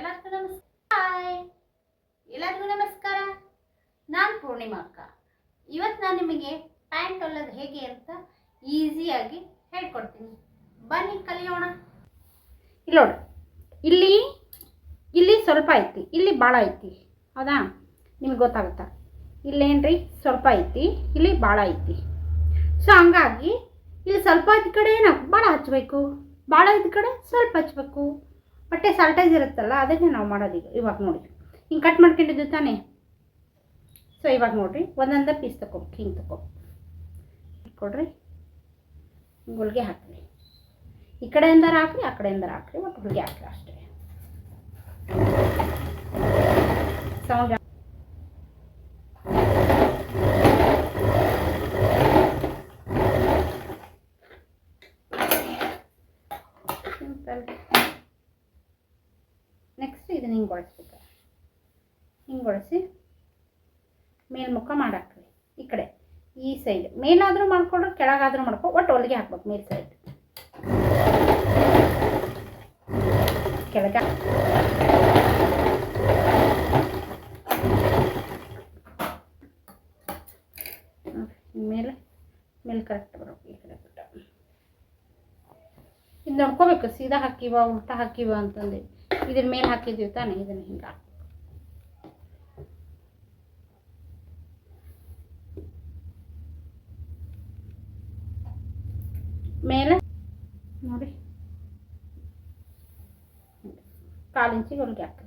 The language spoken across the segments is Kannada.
ಎಲ್ಲರಿಗೂ ನಮಸ್ಕಾರ. ಹಾಯ್, ಎಲ್ಲರಿಗೂ ನಮಸ್ಕಾರ. ನಾನು ಪೂರ್ಣಿಮಾ ಅಕ್ಕ. ಇವತ್ತು ನಾನು ನಿಮಗೆ ಪ್ಯಾಂಟ್ ಹೊಲಿಯೋದು ಹೇಗೆ ಅಂತ ಈಸಿಯಾಗಿ ಹೇಳ್ಕೊಡ್ತೀನಿ. ಬನ್ನಿ ಕಲಿಯೋಣ. ಇಲ್ಲಿ ನೋಡಿ, ಇಲ್ಲಿ ಇಲ್ಲಿ ಸ್ವಲ್ಪ ಐತಿ, ಇಲ್ಲಿ ಭಾಳ ಐತಿ. ಹೌದಾ? ನಿಮ್ಗೆ ಗೊತ್ತಾಗುತ್ತಾ? ಇಲ್ಲೇನ್ರಿ ಸ್ವಲ್ಪ ಐತಿ, ಇಲ್ಲಿ ಭಾಳ ಐತಿ. ಸೊ ಹಂಗಾಗಿ ಇಲ್ಲಿ ಸ್ವಲ್ಪ ಇದ್ದ ಕಡೆ ಭಾಳ ಹಚ್ಚಬೇಕು, ಭಾಳ ಇದ್ದ ಕಡೆ ಸ್ವಲ್ಪ ಹಚ್ಚಬೇಕು. ಬಟ್ಟೆ ಸಾಲ್ಟೇಜ್ ಇರುತ್ತಲ್ಲ, ಅದನ್ನೇ ನಾವು ಮಾಡೋದೀಗ. ಇವಾಗ ನೋಡಿ, ಹಿಂಗೆ ಕಟ್ ಮಾಡ್ಕೊಂಡಿದ್ದು ತಾನೇ. ಸೊ ಇವಾಗ ನೋಡಿರಿ, ಒಂದೊಂದೇ ಪೀಸ್ ತಗೋಬೇಕು. ಹಿಂಗೆ ಕೊಡ್ರಿ, ಹಿಂಗೆ ಹೊಲಿಗೆ ಹಾಕ್ರಿ. ಈ ಕಡೆಯಿಂದಾರ ಹಾಕ್ರಿ, ಆ ಕಡೆಯಿಂದಾರ ಹಾಕ್ರಿ, ಒಟ್ಟು ಹೊಲಿಗೆ ಹಾಕ್ರಿ ಅಷ್ಟೇ. Sound simple. ನೆಕ್ಸ್ಟ್ ಇದನ್ನ ಹಿಂಗೆ ಗೊಳಿಸ್ಬೇಕು. ಹಿಂಗೆ ಗೊಳಿಸಿ ಮೇಲ್ಮುಖ ಮಾಡಾಕ್ರಿ. ಈ ಕಡೆ ಈ ಸೈಡ್ ಮೇಲಾದರೂ ಮಾಡ್ಕೊಂಡ್ರೆ ಕೆಳಗಾದರೂ ಮಾಡ್ಕೊ, ಒಟ್ಟು ಹೊಲಿಗೆ ಹಾಕ್ಬೇಕು. ಮೇಲ್ ಸೈಡ್ ಕೆಳಗೆ ಮೇಲೆ ಮೇಲೆ ಕರೆಕ್ಟ್ ಬರೋದು. ಈ ಕಡೆ ಬಿಟ್ಟು ಇದು ನೋಡ್ಕೋಬೇಕು, ಸೀದಾ ಹಾಕಿವ ಉಲ್ಟಾ ಹಾಕಿವ ಅಂತಂದು. ಇದ್ರ ಮೇಲೆ ಹಾಕಿದ್ದೀವಿ ತಾನೆ, ಇದನ್ನು ಹಿಂಗೆ ಹಾಕಿ ಮೇಲೆ ನೋಡಿ 1/4 ಇಂಚಿಗೆ ಹೊಲಿಗೆ ಹಾಕ್ರಿ.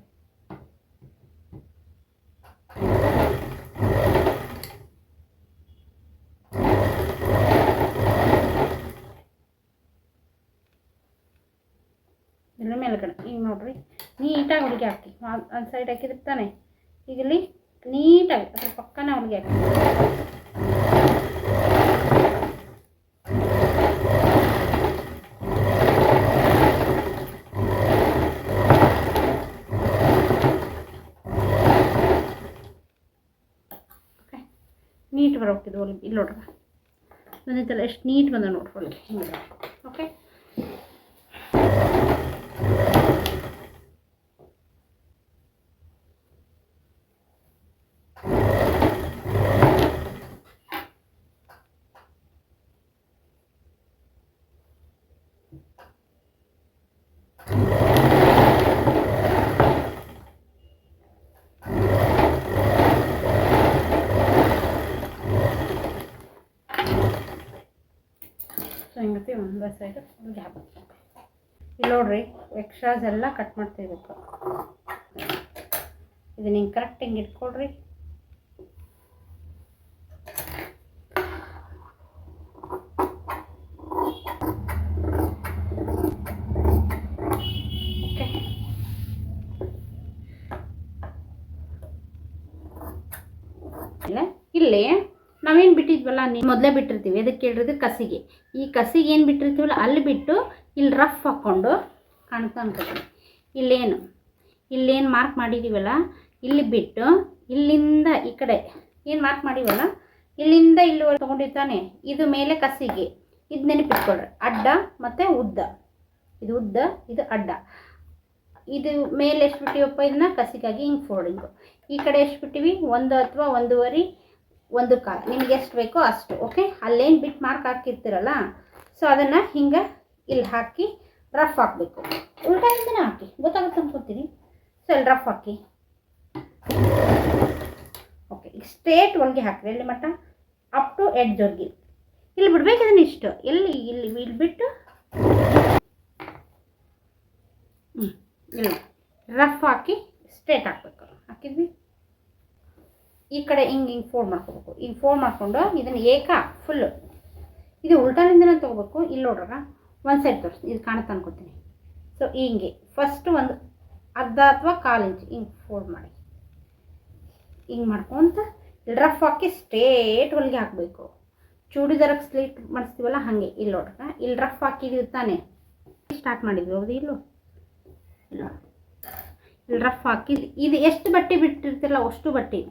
ಇದ್ರ ಮೇಲ್ಗಡೆ ಈಗ ನೋಡ್ರಿ, ನೀಟಾಗಿ ಹೊಲಿಗೆ ಹಾಕಿ. ಒಂದು ಸೈಡ್ ಹಾಕಿದಿರ್ತಾನೆ, ಈಗ ಇಲ್ಲಿ ನೀಟಾಗಿ ಅದ್ರ ಪಕ್ಕನೇ ಹೊಲಿಗೆ ಹಾಕಿ. ಓಕೆ, ನೀಟ್ ಬರೋಕ್ಕಿದ್ದು ಹೊಲಿಗೆ. ಇಲ್ಲಿ ನೋಡ್ರಿ, ಬಂದೈತಲ್ಲ, ಎಷ್ಟು ನೀಟ್ ಬಂದ ನೋಡ್ರಿ ಹೊಲಿಗೆ. ಹಿಂಗೆ ಓಕೆ. ಹಿಂಗತಿ ಒಂದು ಸೈಡ್ ಹೊಲಿಗೆ ಹಾಕಬೇಕು. ಇಲ್ಲಿ ನೋಡ್ರಿ, ಎಕ್ಸ್ಟ್ರಾಸ್ ಎಲ್ಲ ಕಟ್ ಮಾಡ್ತಿರ್ಬೇಕು. ಇದನ್ನ ಹಿಂಗೆ ಕರೆಕ್ಟ್ ಹಿಂಗೆ ಇಟ್ಕೊಳ್ರಿ. ಓಕೆ, ಇಲ್ಲಿ ನಾವೇನು ಬಿಟ್ಟಿದ್ವಲ್ಲ, ನೀವು ಮೊದಲೇ ಬಿಟ್ಟಿರ್ತೀವಿ. ಅದಕ್ಕೆ ಕೇಳಿದ್ರೆ ಕಸಿಗೆ, ಈ ಕಸಿಗೆ ಏನು ಬಿಟ್ಟಿರ್ತೀವಲ್ಲ ಅಲ್ಲಿ ಬಿಟ್ಟು ಇಲ್ಲಿ ರಫ್ ಹಾಕ್ಕೊಂಡು ಕಾಣ್ತಾ ಅನ್ಕೋತೀನಿ. ಇಲ್ಲೇನು ಮಾರ್ಕ್ ಮಾಡಿದ್ದೀವಲ್ಲ ಇಲ್ಲಿ ಬಿಟ್ಟು ಇಲ್ಲಿಂದ ಈ ಕಡೆ ಏನು ಮಾರ್ಕ್ ಮಾಡಿವಲ್ಲ ಇಲ್ಲಿಂದ ಇಲ್ಲಿವರೆಗೆ ತೊಗೊಂಡಿರ್ತಾನೆ. ಇದು ಮೇಲೆ ಕಸಿಗೆ, ಇದು ನೆನಪಿಟ್ಕೊಳ್ರಿ. ಅಡ್ಡ ಮತ್ತು ಉದ್ದ, ಇದು ಉದ್ದ, ಇದು ಅಡ್ಡ. ಇದು ಮೇಲೆ ಎಷ್ಟು ಬಿಟ್ಟಿವಪ್ಪ, ಇದನ್ನ ಕಸಿಗಾಗಿ ಹಿಂಗೆ ಫೋಲ್ಡಿಂಗು. ಈ ಕಡೆ ಎಷ್ಟು ಬಿಟ್ಟಿವಿ, 1 ಅಥವಾ 1.5, 1/4, ನಿಮ್ಗೆ ಎಷ್ಟು ಬೇಕೋ ಅಷ್ಟು. ಓಕೆ, ಅಲ್ಲೇನು ಬಿಟ್ಟು ಮಾರ್ಕ್ ಹಾಕಿರ್ತೀರಲ್ಲ, ಸೊ ಅದನ್ನು ಹಿಂಗೆ ಇಲ್ಲಿ ಹಾಕಿ ರಫ್ ಹಾಕಬೇಕು. ಉಲ್ಟಾಯಿಂದನೇ ಹಾಕಿ, ಗೊತ್ತಾಗುತ್ತೆ ಅನ್ಕೊತೀನಿ. ಸೊ ಇಲ್ಲಿ ರಫ್ ಹಾಕಿ. ಓಕೆ, ಈಗ ಸ್ಟ್ರೇಟ್ ಹೊಲಿಗೆ ಹಾಕಿರಿ. ಎಲ್ಲಿ ಮಟ್ಟ, ಅಪ್ ಟು ಎಡ್ಜ್ವರೆಗೆ. ಇಲ್ಲಿ ಬಿಡ್ಬೇಕು ಇದನ್ನು ಇಷ್ಟು. ಇಲ್ಲಿ ಬಿಟ್ಟು ಇಲ್ಲಿ ರಫ್ ಹಾಕಿ ಸ್ಟ್ರೇಟ್ ಹಾಕ್ಬೇಕು. ಹಾಕಿದ್ವಿ. ಈ ಕಡೆ ಹಿಂಗೆ ಫೋಲ್ಡ್ ಮಾಡ್ಕೋಬೇಕು. ಹಿಂಗೆ ಫೋಲ್ಡ್ ಮಾಡಿಕೊಂಡು ಇದನ್ನು ಫುಲ್ಲು ಇದು ಉಲ್ಟಾಲಿಂದನೇ ತೊಗೋಬೇಕು. ಇಲ್ಲಿ ನೋಡ್ರಾಗ ಒಂದು ಸೈಡ್ ತೋರಿಸಿ, ಇದು ಕಾಣುತ್ತೆ ಅನ್ಕೋತೀನಿ. ಸೊ ಹಿಂಗೆ ಫಸ್ಟ್ ಒಂದು ಅರ್ಧ ಅಥವಾ 1/4 ಇಂಚ್ ಹಿಂಗೆ ಫೋಲ್ಡ್ ಮಾಡಿ, ಹಿಂಗೆ ಮಾಡ್ಕೊಂತ ಇಲ್ಲಿ ರಫ್ ಹಾಕಿ ಸ್ಟ್ರೇಟ್ ಹೊಲಿಗೆ ಹಾಕಬೇಕು. ಚೂಡಿದಾರಕ್ಕೆ ಸ್ಲೀಟ್ ಮಾಡಿಸ್ತೀವಲ್ಲ ಹಾಗೆ. ಇಲ್ಲಿ ನೋಡ್ರಾಗ ಇಲ್ಲಿ ರಫ್ ಹಾಕಿದ್ದೀವಿ ತಾನೆ, ಸ್ಟಾರ್ಟ್ ಮಾಡಿದ್ವಿ. ಹೌದು, ಇಲ್ಲಿ ರಫ್ ಹಾಕಿ ಇದು ಎಷ್ಟು ಬಟ್ಟೆ ಬಿಟ್ಟಿರ್ತಿರಲ್ಲ ಅಷ್ಟು ಬಟ್ಟೆ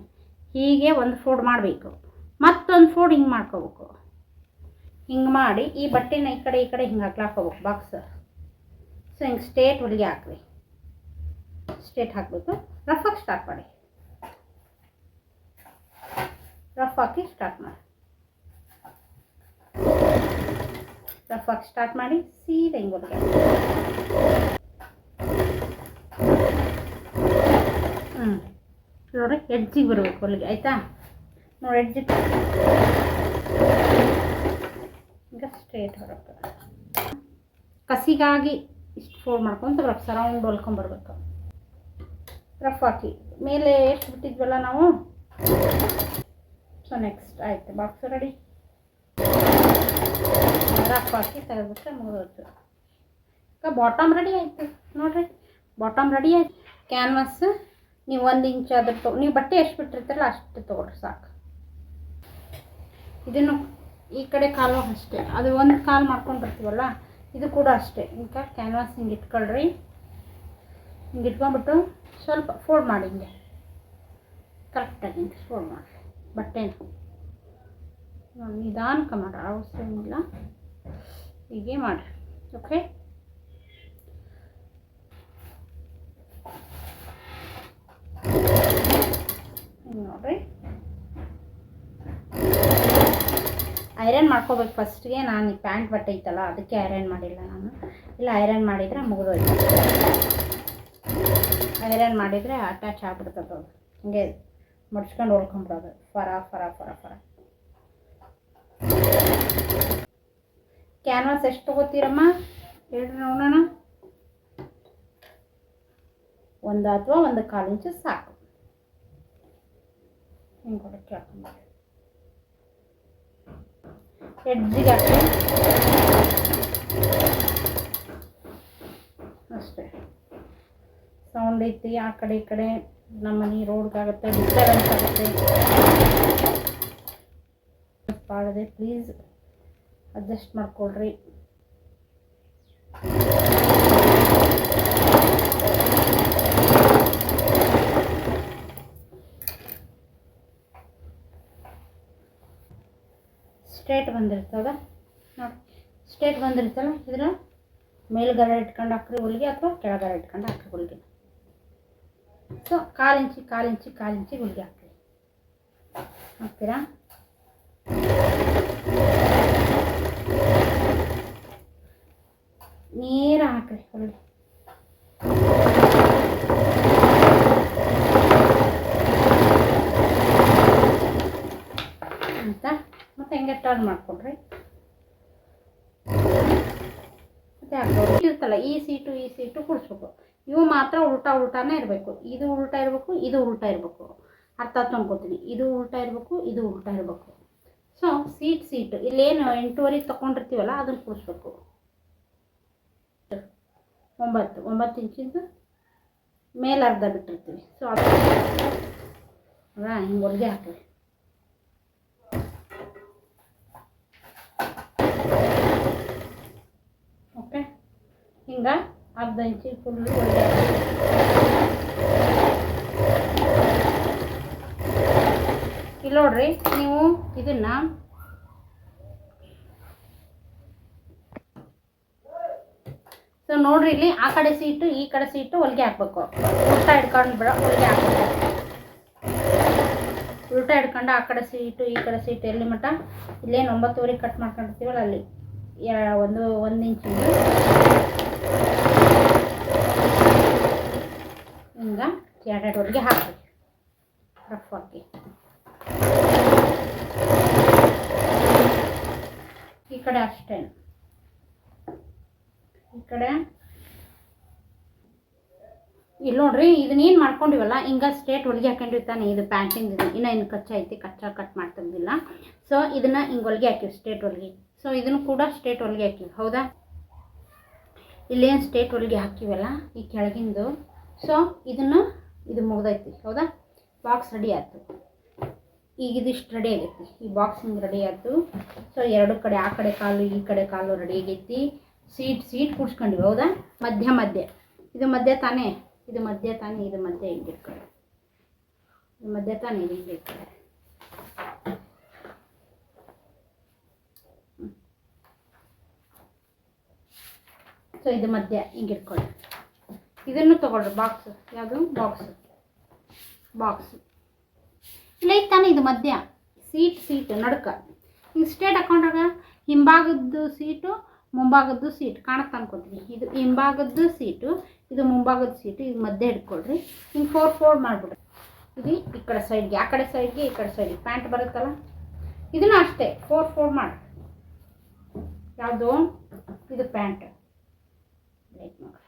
ಹೀಗೆ ಒಂದು ಫೋಲ್ಡ್ ಮಾಡಬೇಕು. ಮತ್ತೊಂದು ಫೋಲ್ಡ್ ಹಿಂಗೆ ಮಾಡ್ಕೋಬೇಕು. ಹಿಂಗೆ ಮಾಡಿ ಈ ಬಟ್ಟೆನ ಈ ಕಡೆ ಹಿಂಗೆ ಹಾಕ್ಲಾಕೋಬೇಕು ಬಾಕ್ಸ್. ಸೊ ಹಿಂಗೆ ಸ್ಟ್ರೇಟ್ ಹೊಲಿಗೆ ಹಾಕ್ರಿ. ಸ್ಟ್ರೇಟ್ ಹಾಕಬೇಕು. ರಫಾಗಿ ಸ್ಟಾರ್ಟ್ ಮಾಡಿ, ರಫ್ ಹಾಕಿ ಸ್ಟಾರ್ಟ್ ಮಾಡಿ, ರಫ್ ಹಾಕಿ ಸ್ಟಾರ್ಟ್ ಮಾಡಿ ಸೀದಾ ಹಿಂಗೆ ನೋಡ್ರಿ ಎಡ್ಜಿಗೆ ಬರಬೇಕು ಹೊಲಿಗೆ. ಆಯಿತಾ? ನೋಡಿ ಎಡ್ಜಿಗೆ ಈಗ ಸ್ಟ್ರೇಟ್ ಬರುತ್ತೆ. ಕಸಿಗಾಗಿ ಇಷ್ಟು ಫೋಲ್ಡ್ ಮಾಡ್ಕೊಂತ ಬರಬೇಕು, ಸರೌಂಡ್ ಹೊಲ್ಕೊಂಬರ್ಬೇಕು. ರಫ್ ಹಾಕಿ ಮೇಲೆ ಎಷ್ಟು ಬಿಟ್ಟಿದ್ವಲ್ಲ ನಾವು. ಸೊ ನೆಕ್ಸ್ಟ್ ಆಯಿತು, ಬಾಕ್ಸ್ ರೆಡಿ. ರಫ್ ಹಾಕಿ ತೆಗೆದುಬಿಟ್ರೆ ಮುಗಿದೋಯ್ತು. ಈಗ ಬಾಟಮ್ ರೆಡಿ ಆಯಿತು ನೋಡಿರಿ, ಬಾಟಮ್ ರೆಡಿ ಆಯಿತು. ಕ್ಯಾನ್ವಾಸ್ ನೀವು 1 ಇಂಚ್ ಅದ್ರ ನೀವು ಬಟ್ಟೆ ಎಷ್ಟು ಬಿಟ್ಟಿರ್ತೀರಲ್ಲ ಅಷ್ಟು ತೊಗೊಳ್ರಿ ಸಾಕು. ಇದನ್ನು ಈ ಕಡೆ ಕಾಲು ಅಷ್ಟೇ, ಅದು ಒಂದು ಕಾಲು ಮಾಡ್ಕೊಂಡು ಬರ್ತೀವಲ್ಲ ಇದು ಕೂಡ ಅಷ್ಟೇ. ಈಗ ಕ್ಯಾನ್ವಾಸ್ ಹಿಂಗೆ ಇಟ್ಕೊಳ್ರಿ, ಹಿಂಗೆ ಇಟ್ಕೊಂಡ್ಬಿಟ್ಟು ಸ್ವಲ್ಪ ಫೋಲ್ಡ್ ಮಾಡಿ, ಹಿಂಗೆ ಕರೆಕ್ಟಾಗಿ ಹಿಂಗೆ ಫೋಲ್ಡ್ ಮಾಡಿರಿ ಬಟ್ಟೆನ. ನಿಧಾನಕ್ಕೆ ಮಾಡ್ರಿ, ಅವಸರ ಇಲ್ಲ, ಹೀಗೆ ಮಾಡಿರಿ. ಓಕೆ, ನೋಡಿರಿ ಐರನ್ ಮಾಡ್ಕೋಬೇಕು ಫಸ್ಟ್ಗೆ. ನಾನು ಈ ಪ್ಯಾಂಟ್ ಬಟ್ಟೆ ಐತಲ್ಲ ಅದಕ್ಕೆ ಐರನ್ ಮಾಡಿಲ್ಲ ನಾನು, ಇಲ್ಲ ಐರನ್ ಮಾಡಿದರೆ ಮುಗಿದೋಯ್ತು. ಐರನ್ ಮಾಡಿದರೆ ಅಟ್ಯಾಚ್ ಆಗ್ಬಿಡ್ತದೆ, ಅದು ಹಿಂಗೆ ಮಡ್ಚ್ಕೊಂಡು ಹೊಲ್ಕೊಂಬಿಡೋದು. ಫರ ಫರ ಫರ ಫರ. ಕ್ಯಾನ್ವಾಸ್ ಎಷ್ಟು ತೊಗೋತೀರಮ್ಮ ಹೇಳ್ರಿ ನೋಡೋಣ. 1 ಅಥವಾ 1.25 ಇಂಚು ಸಾಕು. ಹಿಂಗೆ ಕೊಡೋಕ್ಕೆ ಹಾಕೊಂಡು ಎಡ್ಜಿಗೆ ಹಾಕಿ ಅಷ್ಟೇ. ಸೌಂಡ್ ಐತಿ ಆ ಕಡೆ ಈ ಕಡೆ, ನಮ್ಮ ಮನೆ ರೋಡ್ಗಾಗುತ್ತೆ, ಡಿಸ್ಟರ್ಬೆನ್ಸ್ ಆಗುತ್ತೆ. ಪಾಡಿದೆ, ಪ್ಲೀಸ್ ಅಡ್ಜಸ್ಟ್ ಮಾಡ್ಕೊಳ್ರಿ. ಸ್ಟ್ರೇಟ್ ಬಂದಿರ್ತದ ನೋಡಿ, ಸ್ಟ್ರೇಟ್ ಬಂದಿರ್ತಲ್ಲ ಇದ್ರ ಮೇಲ್ಗಡೆ ಇಟ್ಕೊಂಡು ಹಾಕ್ರಿ ಹೊಲಿಗೆ ಅಥವಾ ಕೆಳಗಡೆ ಇಟ್ಕೊಂಡು ಹಾಕ್ರಿ ಹೊಲಿಗೆ. ಸೊ 1/4 ಇಂಚಿ ಹೊಲಿಗೆ ಹಾಕ್ತೀರಾ. ನೇರ ಹಾಕ್ರಿ ಹೊಲಿಗೆ. ಅಂತ ಮತ್ತೆ ಹೆಂಗೆ ಟರ್ನ್ ಮಾಡ್ಕೊಡ್ರಿ. ಮತ್ತೆ ಹಾಕೋದು ಇರ್ತಲ್ಲ, ಈ ಸೀಟು ಕೂಡಿಸ್ಬೇಕು. ಇವು ಮಾತ್ರ ಉಲ್ಟಾನೇ ಇರಬೇಕು. ಇದು ಉಲ್ಟಾ ಇರಬೇಕು, ಇದು ಉಲ್ಟಾ ಇರಬೇಕು. ಅರ್ಥ ಅನ್ಕೋತೀನಿ. ಇದು ಉಲ್ಟಾ ಇರಬೇಕು, ಇದು ಉಲ್ಟಾ ಇರಬೇಕು. ಸೊ ಸೀಟ್ ಇಲ್ಲೇನು 8.5 ತೊಗೊಂಡಿರ್ತೀವಲ್ಲ ಅದನ್ನು ಕೂಡಿಸ್ಬೇಕು. 9 ಇಂಚಿಂದು ಮೇಲೆ ಅರ್ಧ ಬಿಟ್ಟಿರ್ತೀವಿ. ಸೊ ಅದು ಹಿಂಗೆ ಹೊಲಿಗೆ ಹಾಕ್ರಿ. ಓಕೆ, ಹಿಂಗೆ ಅರ್ಧ ಇಂಚಿ ಫುಲ್ ಹೊಲಿಗೆ ಹಾಕಿ. ಇಲ್ಲಿ ನೋಡ್ರಿ, ನೀವು ಇದನ್ನ ಸೊ ನೋಡ್ರಿ, ಇಲ್ಲಿ ಆ ಕಡೆ ಸೀಟು ಈ ಕಡೆ ಸೀಟು ಹೊಲಿಗೆ ಹಾಕ್ಬೇಕು. ಉಲ್ಟಾ ಹಿಡ್ಕೊಂಡು ಹೊಲಿಗೆ ಹಾಕ್ಬೇಕು. ಉಲ್ಟಾ ಹಿಡ್ಕೊಂಡು ಆ ಕಡೆ ಸೀಟು ಈ ಕಡೆ ಸೀಟು ಎಲ್ಲಿ ಮಟ್ಟ ಇಲ್ಲೇನು 9.5 ಕಟ್ ಮಾಡ್ಕೊಂಡಿರ್ತೀವಲ್ಲ ಅಲ್ಲಿ 1 ಇಂಚಿಂದು ಹಿಂಗೆ 2 ಹೊಲಿಗೆ ಹಾಕಿ ರಫ್ ಹಾಕಿ. ಈ ಕಡೆ ಅಷ್ಟೇ, ಈ ಕಡೆ ಇಲ್ಲಿ ನೋಡ್ರಿ, ಇದನ್ನೇನು ಮಾಡ್ಕೊಂಡಿವಲ್ಲ ಹಿಂಗೆ ಸ್ಟ್ರೇಟ್ ಹೊಲಿಗೆ ಹಾಕೊಂಡಿವಿ ತಾನೆ. ಇದು ಪ್ಯಾಂಟಿಂಗ್ ಇನ್ನು ಕಚ್ಚಾ ಐತಿ, ಕಟ್ ಮಾಡ್ತಿದ್ದಿಲ್ಲ. ಸೊ ಇದನ್ನು ಹಿಂಗೆ ಹೊಲಿಗೆ ಹಾಕಿವಿ, ಸ್ಟ್ರೇಟ್ ಹೊಲಿಗೆ. ಸೊ ಇದನ್ನು ಕೂಡ ಸ್ಟ್ರೇಟ್ ಹೊಲಿಗೆ ಹಾಕಿವಿ, ಹೌದಾ? ಇಲ್ಲೇನು ಸ್ಟ್ರೇಟ್ ಹೊಲಿಗೆ ಹಾಕಿವಲ್ಲ ಈ ಕೆಳಗಿಂದು. ಸೊ ಇದು ಮುಗ್ದೈತಿ, ಹೌದಾ? ಬಾಕ್ಸ್ ರೆಡಿ ಆಯ್ತು. ಈಗ ಇದಿಷ್ಟು ರೆಡಿ ಆಗೈತಿ, ಈ ಬಾಕ್ಸ್ ಹಿಂಗೆ ರೆಡಿ ಆಯಿತು. ಸೊ 2 ಕಡೆ, ಆ ಕಡೆ ಕಾಲು ಈ ಕಡೆ ಕಾಲು ರೆಡಿ ಆಗೈತಿ. ಸೀಟ್ ಕೂಡ್ಸ್ಕೊಂಡಿವಿ, ಹೌದಾ? ಮಧ್ಯ ಇದು ಮಧ್ಯ ತಾನೇ, ಇದು ಮಧ್ಯ ಹಿಂಗೆ ಇಟ್ಕೊಳ್ಳಿ. ಇದು ಮಧ್ಯ ತಾನೇ, ಇದು ಹಿಂಗೆ ಇಟ್ಕೊಳ್ಳಿ. ಸೊ ಇದು ಮಧ್ಯ ಹಿಂಗೆ ಇಟ್ಕೊಳ್ಳಿ. ಇದನ್ನು ತೊಗೊಳ್ರಿ ಬಾಕ್ಸ್. ಯಾವುದು ಬಾಕ್ಸ್ ಇಲ್ಲ ಈಗ ತಾನೇ ಇದು ಮಧ್ಯ ಸೀಟ್ ನಡ್ಕ ಹಿಂಗೆ ಸ್ಟ್ರೇಟ್ ಹಾಕೊಂಡ್ರಾಗ ಹಿಂಭಾಗದ್ದು ಸೀಟು ಮುಂಭಾಗದ್ದು ಸೀಟ್ ಕಾಣುತ್ತೆ ಅನ್ಕೊತೀನಿ. ಇದು ಹಿಂಭಾಗದ್ದು ಸೀಟು, ಇದು ಮುಂಭಾಗದ ಸೀಟು. ಈಗ ಮಧ್ಯೆ ಹಿಡ್ಕೊಳ್ರಿ. ಹಿಂಗೆ 4 ಫೋಲ್ಡ್ ಮಾಡಿಬಿಡ್ರಿ. ಇದು ಈ ಕಡೆ ಸೈಡ್ಗೆ, ಆ ಕಡೆ ಸೈಡ್ಗೆ, ಈ ಕಡೆ ಸೈಡ್ಗೆ ಪ್ಯಾಂಟ್ ಬರುತ್ತಲ್ಲ, ಇದನ್ನು ಅಷ್ಟೇ 4 ಫೋಲ್ಡ್ ಮಾಡಿ. ಯಾವುದು ಇದು ಪ್ಯಾಂಟ್ ಲೈಕ್ ನೋಡ್ರಿ,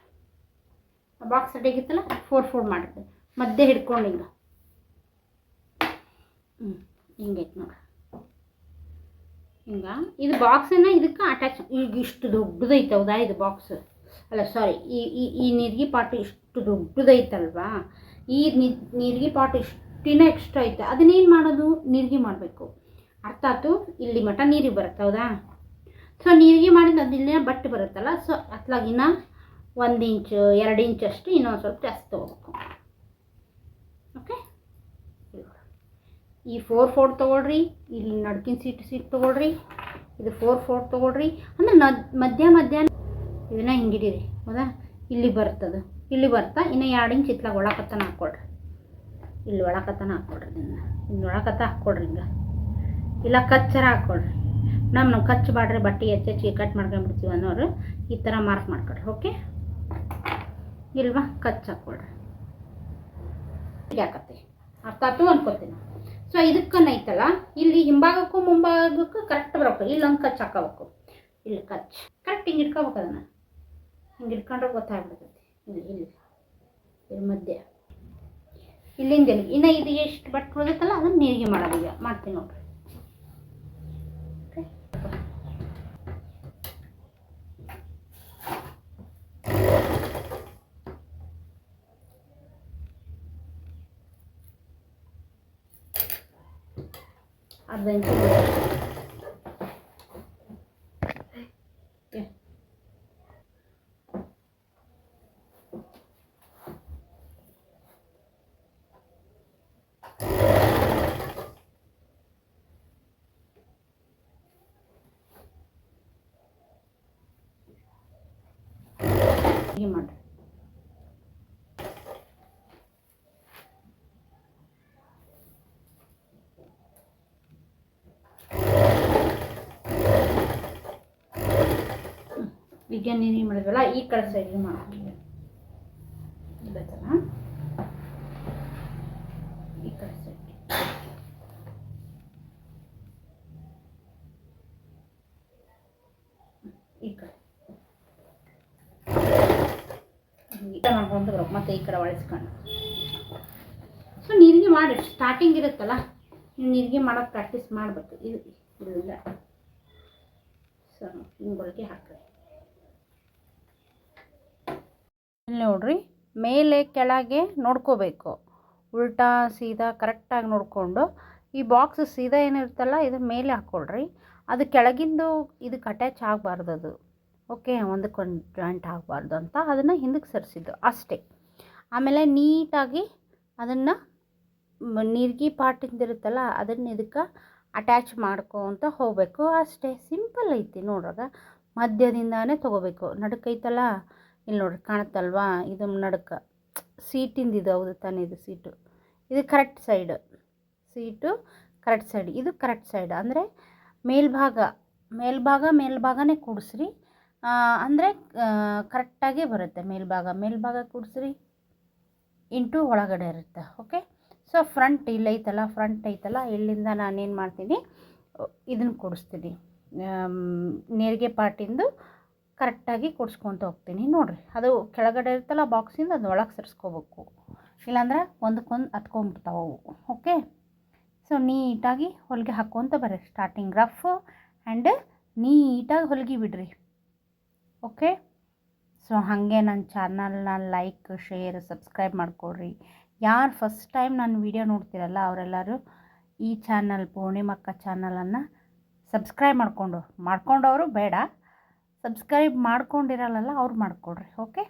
ಆ ಬಾಕ್ಸ್ ಅಡ್ಡಿಗಿತ್ತಲ್ಲ 4 ಫೋಲ್ಡ್ ಮಾಡಿದ್ದೆ ಮಧ್ಯೆ ಹಿಡ್ಕೊಂಡು ಹಿಂಗೆ ಹಿಂಗೈತೆ ನೋಡ್ರಿ. ಹಿಂಗೆ ಇದು ಬಾಕ್ಸನ್ನು ಇದಕ್ಕೆ ಅಟ್ಯಾಚ್. ಈಗ ಇಷ್ಟು ದೊಡ್ಡದೈತೆ ಹೌದಾ ಇದು ಬಾಕ್ಸ್, ಅಲ್ಲ ಸಾರಿ, ಈ ನೀರಿಗೆ ಪಾಟು ಇಷ್ಟು ದೊಡ್ಡದೈತಲ್ವಾ, ಈ ನೀರಿಗೆ ಪಾಟು ಇಷ್ಟಿನ ಎಕ್ಸ್ಟ್ರಾ ಐತೆ. ಅದನ್ನೇನು ಮಾಡೋದು, ನೀರಿಗೆ ಮಾಡಬೇಕು. ಅರ್ಥ ಆಯ್ತು? ಇಲ್ಲಿ ಮಟ ನೀರಿಗೆ ಬರುತ್ತೆ ಹೌದಾ. ಸೊ ನೀರಿಗೆ ಮಾಡಿದ ಅದಿಲ್ಲ ಬಟ್ಟೆ ಬರುತ್ತಲ್ಲ, ಸೊ ಅತ್ಲಾಗಿನ 1 ಇಂಚು 2 ಇಂಚ್ ಅಷ್ಟು ಇನ್ನೊಂದು ಸ್ವಲ್ಪ ಜಾಸ್ತಿ ತೊಗೋಬೇಕು. ಓಕೆ, ಈ 4 ಫೋಲ್ಡ್ ತೊಗೊಳ್ರಿ. ಇಲ್ಲಿ ನಡ್ಕಿನ ಸೀಟ್ ತೊಗೊಳ್ರಿ. ಇದು 4 ಫೋಲ್ಡ್ ತೊಗೊಳ್ರಿ. ಅಂದರೆ ಮಧ್ಯ ಇದನ್ನು ಹಿಂಗಿಡೀರಿ ಹೌದಾ. ಇಲ್ಲಿ ಬರ್ತದೆ, ಇಲ್ಲಿ ಬರ್ತಾ ಇನ್ನು 2 ಇಂಚ್ ಇತ್ಲಾಗ ಒಳಕತ್ತನ ಹಾಕ್ಕೊಳ್ರಿ. ಇಲ್ಲಿ ಒಳಕತ್ತನ ಹಾಕ್ಕೊಳ್ರಿ. ಇಲ್ಲಿ ಒಳಕತ್ತ ಹಾಕ್ಕೊಡ್ರಿ. ಹಿಂಗೆ ಇಲ್ಲ ಕಚ್ಚರ ಹಾಕ್ಕೊಳ್ರಿ. ನಾವು ಕಚ್ಚ ಬಾಡ್ರಿ, ಬಟ್ಟೆ ಹೆಚ್ಚಿ ಕಟ್ ಮಾಡ್ಕೊಂಡ್ಬಿಡ್ತೀವಿ ಅನ್ನೋರು ಈ ಥರ ಮಾರ್ಕ್ ಮಾಡ್ಕೊಳ್ರಿ. ಓಕೆ ಇಲ್ವಾ, ಕಚ್ಚ ಹಾಕ್ಕೊಳ್ರಿ. ಯಾಕತ್ತೆ ಅರ್ಥ ಆಯ್ತು ಅನ್ಕೋತೀನಿ. ಸೊ ಇದಕ್ಕನ್ನ ಐತಲ್ಲ, ಇಲ್ಲಿ ಹಿಂಭಾಗಕ್ಕೂ ಮುಂಭಾಗಕ್ಕೂ ಕರೆಕ್ಟ್ ಬರಬೇಕು. ಇಲ್ಲಿ ಒಂದು ಕಚ್ ಹಾಕೋಬೇಕು. ಇಲ್ಲಿ ಕಚ್ ಕರೆಕ್ಟ್ ಹಿಂಗೆ ಇಟ್ಕೋಬೇಕು. ಅದನ್ನು ಹಿಂಗೆ ಇಟ್ಕೊಂಡ್ರೆ ಗೊತ್ತಾಗ್ಬಿಡ್ತೈತಿ. ಇಲ್ಲಿ ಮಧ್ಯೆ ಇಲ್ಲಿಂದ ಇನ್ನು ಇದು ಎಷ್ಟು ಬಟ್ಟೆ ಉಳಿದೈತಲ್ಲ ಅದನ್ನು ನೀರಿಗೆ ಮಾಡೋದು. ಈಗ ಮಾಡ್ತೀನಿ ನೋಡ್ರಿ. ಅರ್ಧ ಇಂಚು ಹೀಗೆ ಮಾಡ್ರಿ. ಈಗ ನೀರು ಮಾಡಿದ್ವಲ್ಲ, ಈ ಕಡೆ ಸೈಡ್ಗೆ ಮಾಡ್ತೀವಿ. ಗೊತ್ತಲ್ಲ, ಈ ಕಡೆ ಸೈಡ್ಗೆ ಈ ಕಡೆ ಮಾಡ್ಕೊಂಡು ಬರೋದು. ಮತ್ತೆ ಈ ಕಡೆ ಒಳಿಸ್ಕೊಂಡು ಸೊ ನೀರಿಗೆ ಮಾಡಿ ಸ್ಟಾರ್ಟಿಂಗ್ ಇರುತ್ತಲ್ಲ, ನೀರಿಗೆ ಮಾಡೋದು ಪ್ರಾಕ್ಟೀಸ್ ಮಾಡಬೇಕು. ಇದು ಇಲ್ಲ ಸೊ ಹಿಂಗೊಳಗೆ ಹಾಕ್ರಿ. ಇಲ್ಲಿ ನೋಡ್ರಿ, ಮೇಲೆ ಕೆಳಗೆ ನೋಡ್ಕೋಬೇಕು. ಉಲ್ಟಾ ಸೀದಾ ಕರೆಕ್ಟಾಗಿ ನೋಡಿಕೊಂಡು ಈ ಬಾಕ್ಸ್ ಸೀದಾ ಏನಿರುತ್ತಲ್ಲ ಇದು ಮೇಲೆ ಹಾಕ್ಕೊಳ್ರಿ. ಅದು ಕೆಳಗಿಂದು ಇದಕ್ಕೆ ಅಟ್ಯಾಚ್ ಆಗಬಾರ್ದು. ಅದು ಓಕೆ, ಒಂದಕ್ಕೊಂದು ಜಾಯಿಂಟ್ ಆಗಬಾರ್ದು ಅಂತ ಅದನ್ನು ಹಿಂದಕ್ಕೆ ಸರಿಸಿದ್ದು ಅಷ್ಟೇ. ಆಮೇಲೆ ನೀಟಾಗಿ ಅದನ್ನು ನೀರಿಗೆ ಪಾಟಿಂದಿರುತ್ತಲ್ಲ ಅದನ್ನು ಇದಕ್ಕೆ ಅಟ್ಯಾಚ್ ಮಾಡ್ಕೊತ ಹೋಗಬೇಕು ಅಷ್ಟೇ. ಸಿಂಪಲ್ ಐತಿ ನೋಡ್ರಾಗ. ಮಧ್ಯದಿಂದಾನೇ ತೊಗೋಬೇಕು. ನಡುಕೈತಲ್ಲ, ಇಲ್ಲಿ ನೋಡ್ರಿ ಕಾಣುತ್ತಲ್ವಾ, ಇದು ನಡುಕ ಸೀಟಿಂದ ಇದು ಹೌದು ತಾನೇ. ಇದು ಸೀಟು, ಇದು correct side, seat correct side, ಇದು ಕರೆಕ್ಟ್ ಸೈಡ್. ಅಂದರೆ ಮೇಲ್ಭಾಗನೇ ಕೂಡಿಸ್ರಿ. ಅಂದರೆ ಕರೆಕ್ಟಾಗಿ ಬರುತ್ತೆ. ಮೇಲ್ಭಾಗ ಕೂಡಿಸ್ರಿ ಇಂಟು ಒಳಗಡೆ ಇರುತ್ತೆ. ಓಕೆ, ಸೊ ಫ್ರಂಟ್ ಐತಲ್ಲ, ಇಲ್ಲಿಂದ ನಾನೇನು ಮಾಡ್ತೀನಿ, ಇದನ್ನು ಕೂಡಿಸ್ತೀನಿ. ನೇರಿಗೆ ಪಾರ್ಟಿಂದು ಕರೆಕ್ಟಾಗಿ ಕೂಡಿಸ್ಕೊತ ಹೋಗ್ತೀನಿ. ನೋಡಿರಿ, ಅದು ಕೆಳಗಡೆ ಇರುತ್ತಲ್ಲ ಬಾಕ್ಸಿಂದ ಅದು ಒಳಗೆ ಸರಿಸ್ಕೋಬೇಕು. ಇಲ್ಲಾಂದ್ರೆ ಒಂದಕ್ಕೊಂದು ಹತ್ಕೊಂಡ್ಬಿಡ್ತಾವೆ ಅವು. ಓಕೆ, ಸೊ ನೀಟಾಗಿ ಹೊಲಿಗೆ ಹಾಕ್ಕೊತ ಬರ್ರಿ. ಸ್ಟಾರ್ಟಿಂಗ್ ರಫ್ ಆ್ಯಂಡ್ ನೀಟಾಗಿ ಹೊಲಿಗೆ ಬಿಡ್ರಿ. ಓಕೆ, ಸೊ ಹಾಗೆ ನನ್ನ ಚಾನಲ್ನ ಲೈಕ್, ಶೇರ್, ಸಬ್ಸ್ಕ್ರೈಬ್ ಮಾಡ್ಕೊಳ್ರಿ. ಯಾರು ಫಸ್ಟ್ ಟೈಮ್ ನನ್ನ ವಿಡಿಯೋ ನೋಡ್ತಿರಲ್ಲ ಅವರೆಲ್ಲರೂ ಈ ಚಾನಲ್ ಪೂರ್ಣಿಮಕ್ಕ ಚಾನಲನ್ನು ಸಬ್ಸ್ಕ್ರೈಬ್ ಮಾಡ್ಕೊಂಡವರು ಬೇಡ, ಸಬ್ಸ್ಕ್ರೈಬ್ ಮಾಡ್ಕೊಂಡಿರಲ್ಲ ಅವ್ರು ಮಾಡ್ಕೊಳ್ರಿ. ಓಕೆ,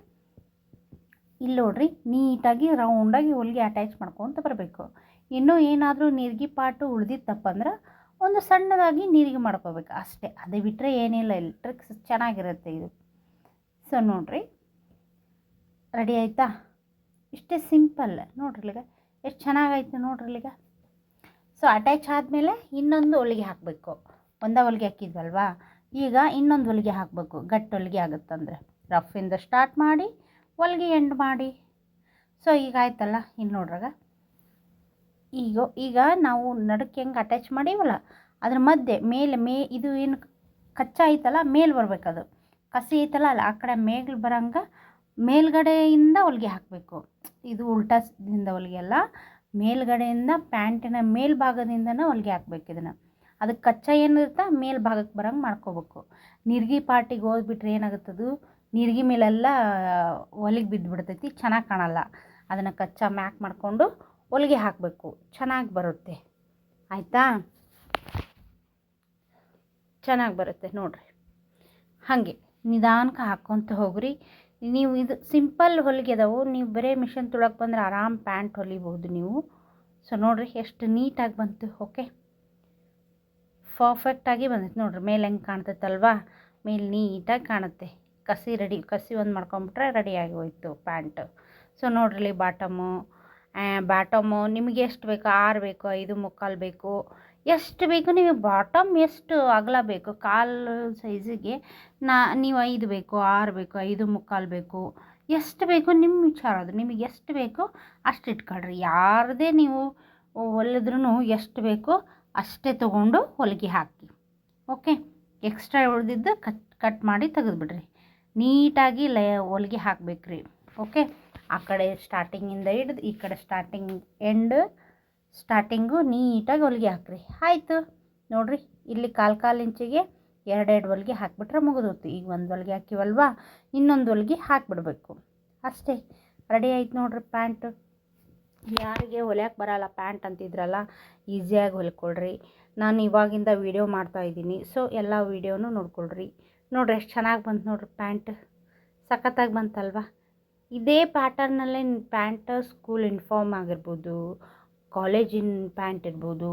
ಇಲ್ಲಿ ನೋಡ್ರಿ, ನೀಟಾಗಿ ರೌಂಡಾಗಿ ಹೊಲಿಗೆ ಅಟ್ಯಾಚ್ ಮಾಡ್ಕೊತ ಬರಬೇಕು. ಇನ್ನೂ ಏನಾದರೂ ನೀರಿಗೆ ಪಾಟು ಉಳಿದಿತ್ತಪ್ಪಂದ್ರೆ ಒಂದು ಸಣ್ಣದಾಗಿ ನೀರಿಗೆ ಮಾಡ್ಕೋಬೇಕು ಅಷ್ಟೇ. ಅದು ಬಿಟ್ಟರೆ ಏನಿಲ್ಲ. ಇಲ್ಲಿ ಟ್ರಿಕ್ಸ್ ಚೆನ್ನಾಗಿರುತ್ತೆ ಇದು. ಸೊ ನೋಡಿರಿ, ರೆಡಿ ಆಯಿತಾ? ಇಷ್ಟೇ ಸಿಂಪಲ್ ನೋಡ್ರಿ ಈಗ ಎಷ್ಟು ಚೆನ್ನಾಗೈತೆ ನೋಡ್ರಿ ಈಗ. ಸೊ ಅಟ್ಯಾಚ್ ಆದಮೇಲೆ ಇನ್ನೊಂದು ಹೊಲಿಗೆ ಹಾಕಬೇಕು. ಒಂದೇ ಹೊಲಿಗೆ ಹಾಕಿದ್ವಲ್ವಾ, ಈಗ ಇನ್ನೊಂದು ಹೊಲಿಗೆ ಹಾಕಬೇಕು. ಗಟ್ಟಿ ಹೊಲಿಗೆ ಆಗುತ್ತಂದರೆ ರಫಿಂದ ಸ್ಟಾರ್ಟ್ ಮಾಡಿ ಹೊಲಿಗೆ ಎಂಡ್ ಮಾಡಿ. ಸೊ ಈಗ ಆಯ್ತಲ್ಲ, ಇನ್ನು ನೋಡ್ರಾಗ ಈಗ ನಾವು ನಡಕ್ಕೆ ಹೆಂಗೆ ಅಟ್ಯಾಚ್ ಮಾಡೀವಲ್ಲ ಅದ್ರ ಮಧ್ಯೆ ಮೇಲೆ ಇದು ಏನು ಕಚ್ಚಾ ಐತಲ್ಲ ಮೇಲೆ ಬರ್ಬೇಕು. ಅದು ಕಸಿ ಐತಲ್ಲ ಅಲ್ಲ ಆ ಕಡೆ ಮೇಲ್ ಬರೋಂಗೆ ಮೇಲ್ಗಡೆಯಿಂದ ಹೊಲಿಗೆ ಹಾಕಬೇಕು. ಇದು ಉಲ್ಟಾದಿಂದ ಹೊಲಿಗೆ ಅಲ್ಲ, ಮೇಲ್ಗಡೆಯಿಂದ ಪ್ಯಾಂಟಿನ ಮೇಲ್ಭಾಗದಿಂದನೇ ಹೊಲಿಗೆ ಹಾಕ್ಬೇಕು. ಇದನ್ನು ಅದಕ್ಕೆ ಕಚ್ಚಾ ಏನಿರುತ್ತೆ ಮೇಲ್ಭಾಗಕ್ಕೆ ಬರೋಂಗೆ ಮಾಡ್ಕೋಬೇಕು. ನೀರ್ಗಿ ಪಾರ್ಟಿಗೆ ಹೋಗ್ಬಿಟ್ರೆ ಏನಾಗುತ್ತದು, ನೀರ್ಗಿ ಮೇಲೆಲ್ಲ ಹೊಲಿಗೆ ಬಿದ್ದುಬಿಡ್ತೈತಿ, ಚೆನ್ನಾಗಿ ಕಾಣಲ್ಲ. ಅದನ್ನು ಕಚ್ಚಾ ಮ್ಯಾಕ್ ಮಾಡಿಕೊಂಡು ಹೊಲಿಗೆ ಹಾಕಬೇಕು, ಚೆನ್ನಾಗಿ ಬರುತ್ತೆ. ಆಯಿತಾ? ಚೆನ್ನಾಗಿ ಬರುತ್ತೆ ನೋಡಿರಿ. ಹಾಗೆ ನಿಧಾನಕ್ಕೆ ಹಾಕ್ಕೊತ ಹೋಗ್ರಿ ನೀವು. ಇದು ಸಿಂಪಲ್ ಹೊಲಿಗೆ ಅದಾವು, ನೀವು ಬರೀ ಮಿಷನ್ ತೊಳಕ್ಕೆ ಬಂದರೆ ಆರಾಮ್ ಪ್ಯಾಂಟ್ ಹೊಲಿಬೋದು ನೀವು. ಸೊ ನೋಡಿರಿ ಎಷ್ಟು ನೀಟಾಗಿ ಬಂತು. ಓಕೆ, ಪರ್ಫೆಕ್ಟಾಗಿ ಬಂದೈತೆ ನೋಡಿರಿ. ಮೇಲೆ ಹೆಂಗೆ ಕಾಣ್ತೈತಲ್ವಾ, ಮೇಲೆ ನೀಟಾಗಿ ಕಾಣುತ್ತೆ. ಕಸಿ ಒಂದು ಮಾಡ್ಕೊಂಬಿಟ್ರೆ ರೆಡಿಯಾಗಿ ಹೋಯ್ತು ಪ್ಯಾಂಟ್. ಸೊ ನೋಡ್ರಿ ಬಾಟಮು ನಿಮಗೆ ಎಷ್ಟು ಬೇಕು, 6 ಬೇಕು, 5 ಮುಕ್ಕಾಲು ಬೇಕು, ಎಷ್ಟು ಬೇಕು ನೀವು. ಬಾಟಮ್ ಎಷ್ಟು ಅಗಲ ಬೇಕು, ಕಾಲು ಸೈಜಿಗೆ ನೀವು 5 ಬೇಕು, 6 ಬೇಕು, 5 ಮುಕ್ಕಾಲು ಬೇಕು, ಎಷ್ಟು ಬೇಕು ನಿಮ್ಮ ವಿಚಾರ. ಅದು ನಿಮಗೆ ಎಷ್ಟು ಬೇಕೋ ಅಷ್ಟು ಇಟ್ಕೊಳ್ರಿ. ಯಾರದೇ ನೀವು ಹೊಲಿದ್ರೂ ಎಷ್ಟು ಬೇಕೋ ಅಷ್ಟೇ ತೊಗೊಂಡು ಹೊಲಿಗೆ ಹಾಕಿ. ಓಕೆ, ಎಕ್ಸ್ಟ್ರಾ ಉಳಿದಿದ್ದು ಕಟ್ ಮಾಡಿ ತೆಗೆದುಬಿಡ್ರಿ. ನೀಟಾಗಿ ಹೊಲಿಗೆ ಹಾಕಬೇಕ್ರಿ. ಓಕೆ, ಆ ಕಡೆ ಸ್ಟಾರ್ಟಿಂಗಿಂದ ಹಿಡಿದು ಈ ಕಡೆ ಸ್ಟಾರ್ಟಿಂಗು ನೀಟಾಗಿ ಹೊಲಿಗೆ ಹಾಕ್ರಿ. ಆಯಿತು ನೋಡಿರಿ, ಇಲ್ಲಿ ಕಾಲು ಇಂಚಿಗೆ 2 ಹೊಲಿಗೆ ಹಾಕಿಬಿಟ್ರೆ ಮುಗಿದೋಯ್ತು. ಈಗ ಒಂದು ಹೊಲಿಗೆ ಹಾಕಿವಲ್ವಾ, ಇನ್ನೊಂದು ಹೊಲಿಗೆ ಹಾಕಿಬಿಡ್ಬೇಕು ಅಷ್ಟೇ. ರೆಡಿ ಆಯ್ತು ನೋಡಿರಿ ಪ್ಯಾಂಟು. ಯಾರಿಗೆ ಹೊಲಿಯೋಕೆ ಬರೋಲ್ಲ ಪ್ಯಾಂಟ್ ಅಂತಿದ್ರಲ್ಲ, ಈಸಿಯಾಗಿ ಹೊಲ್ಕೊಳ್ರಿ. ನಾನು ಇವಾಗಿಂದ ವೀಡಿಯೋ ಮಾಡ್ತಾಯಿದ್ದೀನಿ, ಸೊ ಎಲ್ಲ ವೀಡಿಯೋನು ನೋಡ್ಕೊಳ್ರಿ. ನೋಡಿರಿ ಎಷ್ಟು ಚೆನ್ನಾಗಿ ಬಂತು ನೋಡಿರಿ ಪ್ಯಾಂಟ್, ಸಖತ್ತಾಗಿ ಬಂತಲ್ವ. ಇದೇ ಪ್ಯಾಟರ್ನಲ್ಲೇ ಪ್ಯಾಂಟ್ ಸ್ಕೂಲ್ ಯೂನಿಫಾರ್ಮ್ ಆಗಿರ್ಬೋದು, ಕಾಲೇಜಿನ ಪ್ಯಾಂಟ್ ಇರ್ಬೋದು,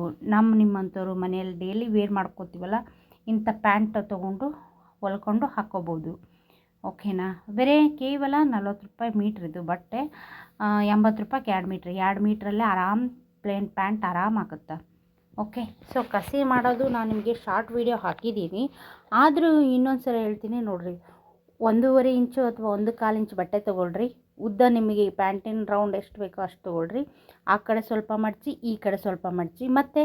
ನಿಮ್ಮಂಥವ್ರು ಮನೆಯಲ್ಲಿ ಡೈಲಿ ವೇರ್ ಮಾಡ್ಕೋತೀವಲ್ಲ ಇಂಥ ಪ್ಯಾಂಟ್ ತೊಗೊಂಡು ಹೊಲ್ಕೊಂಡು ಹಾಕ್ಕೋಬೋದು. ಓಕೆನಾ? ಕೇವಲ 40 ರೂಪಾಯಿ ಮೀಟ್ರ್ ಇದು ಬಟ್ಟೆ, 80 ರೂಪಾಯಿಗೆ 2 ಮೀಟ್ರ್. 2 ಮೀಟ್ರಲ್ಲೇ ಆರಾಮ್ ಪ್ಲೇನ್ ಪ್ಯಾಂಟ್ ಆರಾಮ್ ಆಗುತ್ತೆ. ಓಕೆ, ಸೊ ಕಸಿ ಮಾಡೋದು ನಾನು ನಿಮಗೆ ಶಾರ್ಟ್ ವೀಡಿಯೋ ಹಾಕಿದ್ದೀನಿ, ಆದರೂ ಇನ್ನೊಂದು ಸಲ ಹೇಳ್ತೀನಿ ನೋಡಿರಿ. 1.5 ಇಂಚು ಅಥವಾ 1/4 ಇಂಚು ಬಟ್ಟೆ ತೊಗೊಳ್ರಿ. ಉದ್ದ ನಿಮಗೆ ಪ್ಯಾಂಟಿನ ರೌಂಡ್ ಎಷ್ಟು ಬೇಕೋ ಅಷ್ಟು ತೊಗೊಳ್ರಿ. ಆ ಕಡೆ ಸ್ವಲ್ಪ ಮಡಚಿ, ಈ ಕಡೆ ಸ್ವಲ್ಪ ಮಡಚಿ, ಮತ್ತು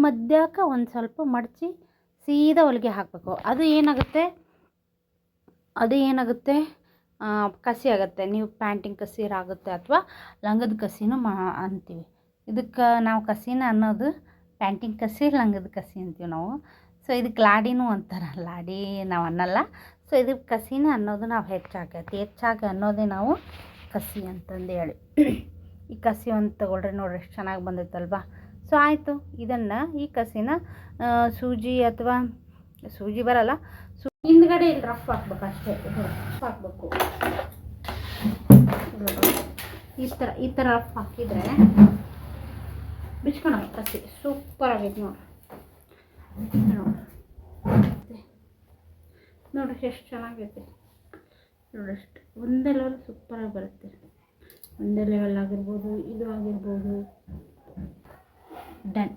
ಮಧ್ಯಕ್ಕೆ ಒಂದು ಸ್ವಲ್ಪ ಮಡಚಿ ಸೀದಾ ಹೊಲಿಗೆ ಹಾಕಬೇಕು. ಅದು ಏನಾಗುತ್ತೆ ಕಸಿ ಆಗುತ್ತೆ. ನೀವು ಪ್ಯಾಂಟಿನ ಕಸೀರಾಗುತ್ತೆ ಅಥವಾ ಲಂಗದ ಕಸಿನೂ ಅಂತೀವಿ. ಇದಕ್ಕೆ ನಾವು ಕಸಿನ ಅನ್ನೋದು ಪ್ಯಾಂಟಿನ ಕಸಿ, ಲಂಗದ ಕಸಿ ಅಂತೀವಿ ನಾವು. ಸೊ ಇದಕ್ಕೆ ಲಾಡಿನೂ ಅಂತಾರೆ, ಲಾಡಿ ನಾವು ಅನ್ನಲ್ಲ. ಸೊ ಇದಕ್ಕೆ ಕಸಿನ ಅನ್ನೋದು ನಾವು ಹೆಚ್ಚಾಗಿ ಅನ್ನೋದೇ ನಾವು ಕಸಿ ಅಂತಂದು ಹೇಳಿ. ಈ ಕಸಿ ಒಂದು ತೊಗೊಳ್ರಿ ನೋಡ್ರಿ, ಎಷ್ಟು ಚೆನ್ನಾಗಿ ಬಂದೈತಲ್ವಾ. ಸೊ ಆಯಿತು, ಈ ಕಸಿನ ಸೂಜಿ ಬರಲ್ಲ, ಹಿಂದ್ಗಡೆ ಇಲ್ಲಿ ರಫ್ ಹಾಕ್ಬೇಕು ಅಷ್ಟೇ. ರಫ್ ಹಾಕಬೇಕು ಈ ಥರ ರಫ್ ಹಾಕಿದರೆ ಬಿಚ್ಕೊಳ ಕಸಿ ಸೂಪರ್ ಆಗೈತೆ ನೋಡ್ರಿ ಎಷ್ಟು ಚೆನ್ನಾಗೈತೆ ನೋಡ್ರಿ. ಅಷ್ಟು ಒಂದೇ ಲೆವೆಲ್ ಸೂಪರಾಗಿ ಬರುತ್ತೆ. ಒಂದೇ ಲೆವೆಲ್ ಆಗಿರ್ಬೋದು, ಇದು ಆಗಿರ್ಬೋದು. ಡನ್.